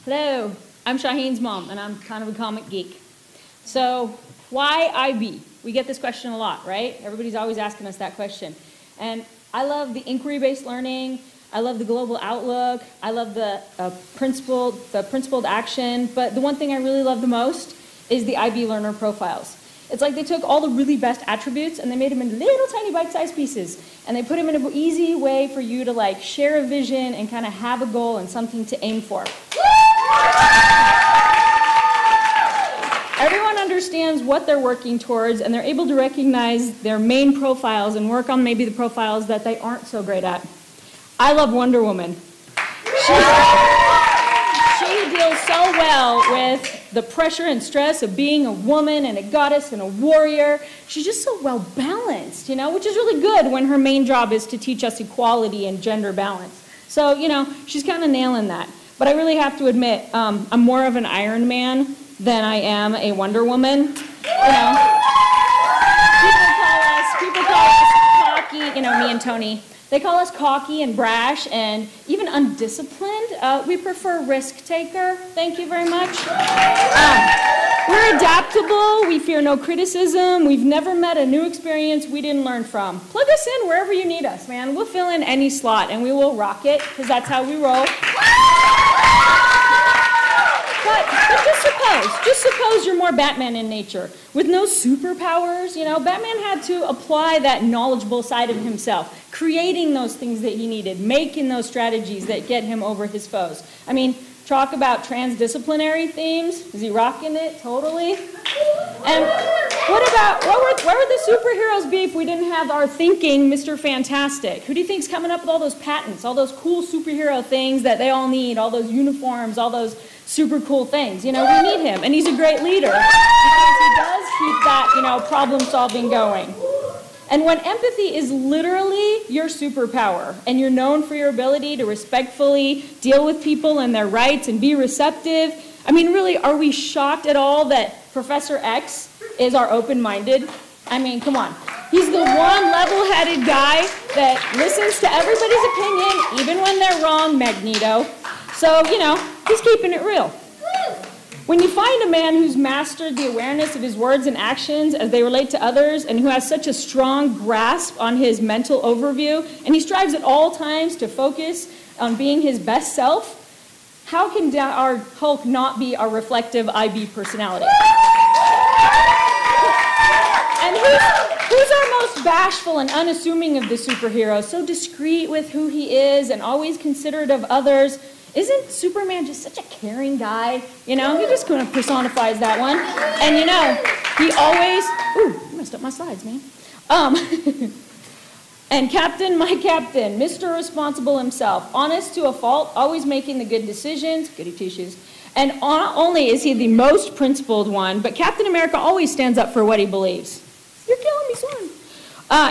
Hello, I'm Shaheen's mom, and I'm kind of a comic geek. So, why IB? We get this question a lot, right? Everybody's always asking us that question. And I love the inquiry-based learning. I love the global outlook. I love the principled action. But the one thing I really love the most is the IB learner profiles. It's like they took all the really best attributes and they made them into little tiny bite-sized pieces. And they put them in an easy way for you to like share a vision and kind of have a goal and something to aim for. Everyone understands what they're working towards and they're able to recognize their main profiles and work on maybe the profiles that they aren't so great at. I love Wonder Woman. She deals so well with the pressure and stress of being a woman and a goddess and a warrior. She's just so well balanced, you know, which is really good when her main job is to teach us equality and gender balance. So, you know, she's kind of nailing that. But I really have to admit, I'm more of an Iron Man than I am a Wonder Woman. You know, people call us cocky, you know, me and Tony. They call us cocky and brash and even undisciplined. We prefer risk taker. Thank you very much. We're adaptable. We fear no criticism. We've never met a new experience we didn't learn from. Plug us in wherever you need us, man. We'll fill in any slot and we will rock it because that's how we roll. But just suppose you're more Batman in nature. With no superpowers, you know, Batman had to apply that knowledgeable side of himself, creating those things that he needed, making those strategies that get him over his foes. I mean, talk about transdisciplinary themes. Is he rocking it? Totally. And where would the superheroes be if we didn't have our thinking Mr. Fantastic? Who do you think's coming up with all those patents, all those cool superhero things that they all need, all those uniforms, all those super cool things? You know, we need him, and he's a great leader because he does keep that, you know, problem solving going. And when empathy is literally your superpower, and you're known for your ability to respectfully deal with people and their rights and be receptive, I mean, really, are we shocked at all that Professor X is our open-minded? I mean, come on. He's the one level-headed guy that listens to everybody's opinion, even when they're wrong, Magneto. So, you know, he's keeping it real. When you find a man who's mastered the awareness of his words and actions as they relate to others and who has such a strong grasp on his mental overview, and he strives at all times to focus on being his best self, how can our Hulk not be our reflective IB personality? And who's our most bashful and unassuming of the superheroes? So discreet with who he is and always considerate of others. Isn't Superman just such a caring guy? You know, he just kind of personifies that one. And you know, he always, ooh, I messed up my slides, man. And my captain, Mr. Responsible himself, honest to a fault, always making the good decisions, goody two-shoes. And not only is he the most principled one, but Captain America always stands up for what he believes. You're killing me, son.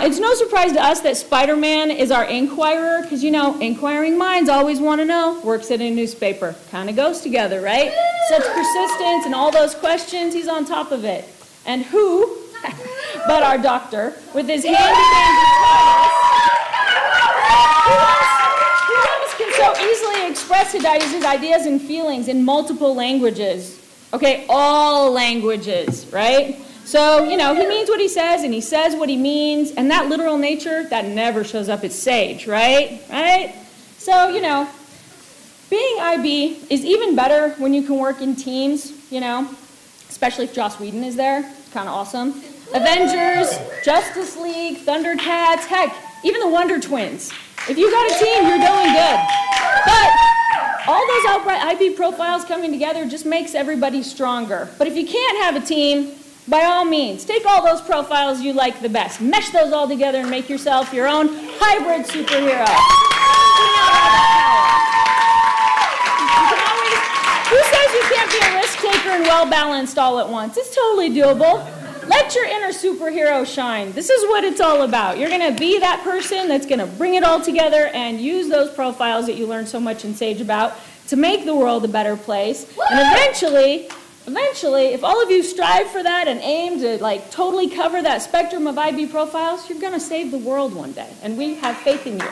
It's no surprise to us that Spider-Man is our inquirer, because, you know, inquiring minds always want to know. Works at a newspaper. Kind of goes together, right? Such persistence and all those questions, he's on top of it. And who, but our doctor, with his handy-dandy TARDIS, who can so easily express his ideas and feelings in multiple languages. Okay, all languages, right? So, you know, he means what he says, and he says what he means, and that literal nature, that never shows up as sage, right? Right? So, you know, being IB is even better when you can work in teams, you know, especially if Joss Whedon is there. It's kind of awesome. Avengers, Justice League, Thundercats, heck, even the Wonder Twins. If you got a team, you're doing good. But all those outright IB profiles coming together just makes everybody stronger. But if you can't have a team, by all means, take all those profiles you like the best, mesh those all together and make yourself your own hybrid superhero. Who says you can't be a risk taker and well-balanced all at once? It's totally doable. Let your inner superhero shine. This is what it's all about. You're going to be that person that's going to bring it all together and use those profiles that you learned so much in Sage about to make the world a better place. And eventually, if all of you strive for that and aim to like totally cover that spectrum of IB profiles, you're going to save the world one day. And we have faith in you.